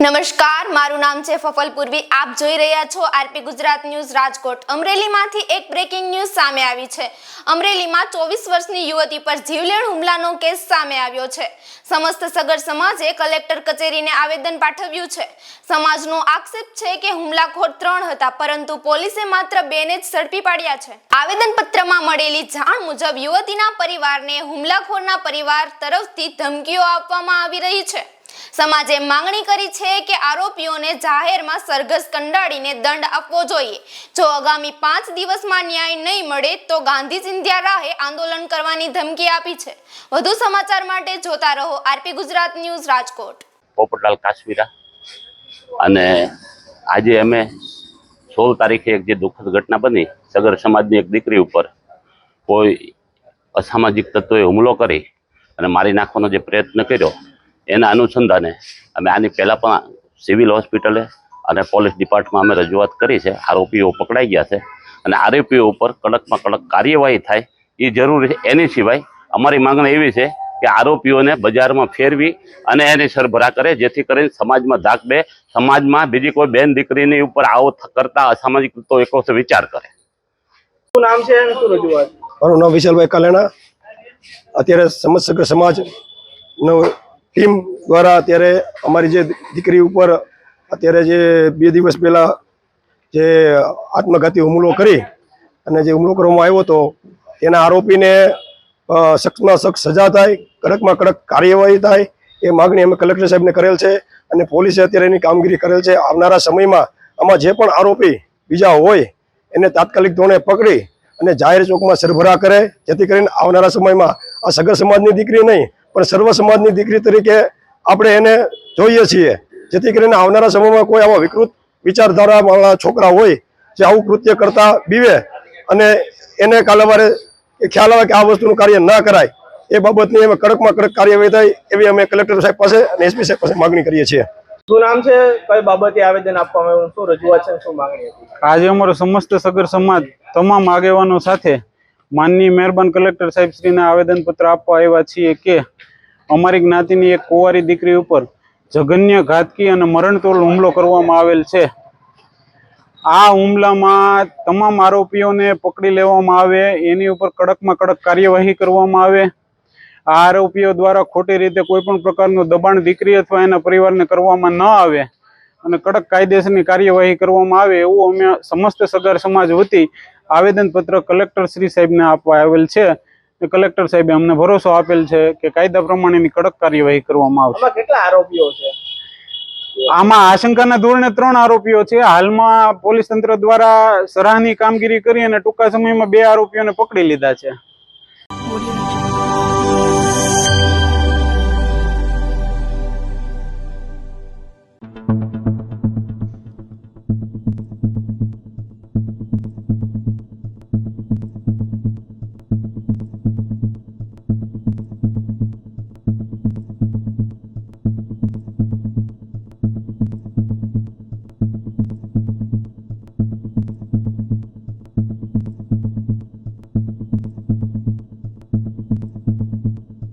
નમસ્કાર, મારું નામ છે ફફલ પૂર્વી। આપ જોઈ રહ્યા છો આરપી ગુજરાત ન્યૂઝ રાજકોટ। અમરેલીમાંથી એક બ્રેકિંગ ન્યૂઝ સામે આવી છે। અમરેલીમાં 24 વર્ષની યુવતી પર જીવલેણ હુમલાનો કેસ સામે આવ્યો છે। સમસ્ત સગર સમાજે કલેક્ટર કચેરીને આવેદન પાઠવ્યું છે। સમાજનો આક્ષેપ છે કે હુમલાખોર 3 હતા, પરંતુ પોલીસે માત્ર 2 ને જ ઝડપી પાડ્યા છે। આવેદનપત્રમાં મળેલી જાણ મુજબ યુવતીના પરિવારને હુમલાખોરના પરિવાર તરફથી ધમકીઓ આપવામાં આવી રહી છે। સમાજે માંગણી કરી છે કે આરોપીઓને જાહેરમાં સરઘસ કંડાળીને દંડ આપવો જોઈએ। જો આગામી 5 દિવસમાં ન્યાય નહીં મળે તો ગાંધી ચિંધ્યા રાહે આંદોલન કરવાની ધમકી આપી છે। વધુ સમાચાર માટે જોતા રહો આરપી ગુજરાત ન્યૂઝ રાજકોટ। પોપટલાલ કાશ્મીરા અને આજે અમે 16 તારીખે એક જે દુઃખદ ઘટના બની, સગર સમાજની એક દીકરી ઉપર કોઈ અસામાજિક તત્વોએ હુમલો કરી અને મારી નાખવાનો જે પ્રયત્ન કર્યો, એના અનુસંધાને અમે આની પહેલાં પણ સિવિલ હોસ્પિટલે અને પોલીસ ડિપાર્ટમેન્ટમાં અમે રજૂઆત કરી છે। આરોપીઓ પકડાઈ ગયા છે અને આરોપીઓ ઉપર કડકમાં કડક કાર્યવાહી થાય એ જરૂરી છે। એની સિવાય અમારી માંગણી એવી છે કે આરોપીઓને બજારમાં ફેરવી અને એની સરભરા કરે, જેથી કરીને સમાજમાં ધાક બે, સમાજમાં બીજી કોઈ બેન દીકરીની ઉપર આવો કરતા અસામાજિક તત્વો એક વખત વિચાર કરે। શું નામ છે અને શું રજૂઆત? મારું નામ વિશાલભાઈ કાલેણા। અત્યારે સમસ્ત સમાજનો ટીમ દ્વારા અત્યારે અમારી જે દીકરી ઉપર અત્યારે જે 2 દિવસ પહેલાં જે આત્મઘાતી હુમલો કરી અને જે હુમલો કરવામાં આવ્યો હતો, તેના આરોપીને સખ્તમાં સખ્ત સજા થાય, કડકમાં કડક કાર્યવાહી થાય, એ માગણી અમે કલેક્ટર સાહેબને કરેલ છે અને પોલીસે અત્યારે એની કામગીરી કરેલ છે। આવનારા સમયમાં આમાં જે પણ આરોપી બીજા હોય એને તાત્કાલિક ધોરણે પકડી અને જાહેર ચોકમાં સરભરા કરે, જેથી કરીને આવનારા સમયમાં આ સગર સમાજની દીકરી નહીં પણ સર્વ સમાજની દીકરી તરીકે આપણે એને જોઈએ છીએ, જેથી કરીને આવનારા સમયમાં કોઈ આવા વિકૃત વિચારધારાવાળા છોકરા હોય જે આવું કૃત્ય કરતા બીવે અને એને કાલવારે ખ્યાલ આવે કે આ વસ્તુનું કાર્ય ના કરાય, એ બાબતની અમે કડકમાં કડક કાર્યવાહી થાય એવી અમે કલેક્ટર સાહેબ પાસે અને એસપી સાહેબ પાસે માગણી કરીએ છીએ। શું નામ છે, કઈ બાબતે આવેદન આપવામાં આવ્યું, શું રજૂઆત છે, શું માંગણી હતી? આજે અમારો સમસ્ત સગર સમાજ તમામ આગેવાનો સાથે માનનીય મહેરબાન કલેક્ટર સાહેબ શ્રીને આવેદનપત્ર આપવા આવ્યા છીએ કે અમારી જ્ઞાતિની એક કુંવારી દીકરી ઉપર જઘન્ય ઘાતકી અને મરણતોલ હુમલો કરવામાં આવેલ છે। આ હુમલામાં તમામ આરોપીઓને પકડી લેવામાં આવે, એની ઉપર કડકમાં કડક કાર્યવાહી કરવામાં આવે। આ આરોપીઓ દ્વારા ખોટી રીતે કોઈ પણ પ્રકારનું દબાણ દીકરી અથવા એના પરિવારને કરવામાં ન આવે અને કડક કાયદેસરની કાર્યવાહી કરવામાં આવે એવું અમે સમસ્ત સગર સમાજ વતી આવેદનપત્ર કલેક્ટર શ્રી સાહેબને આપવા આવેલ છે। કલેક્ટર સાહેબે અમને ભરોસો આપેલ છે કે કાયદા પ્રમાણેની કડક કાર્યવાહી કરવામાં આવશે। આમાં કેટલા આરોપીઓ છે? આમાં આશંકાના ધોરણે 3 આરોપીઓ છે। હાલમાં પોલીસ તંત્ર દ્વારા સરાહનીય કામગીરી કરી અને ટૂંકા સમયમાં 2 આરોપીઓને પકડી લીધા છે।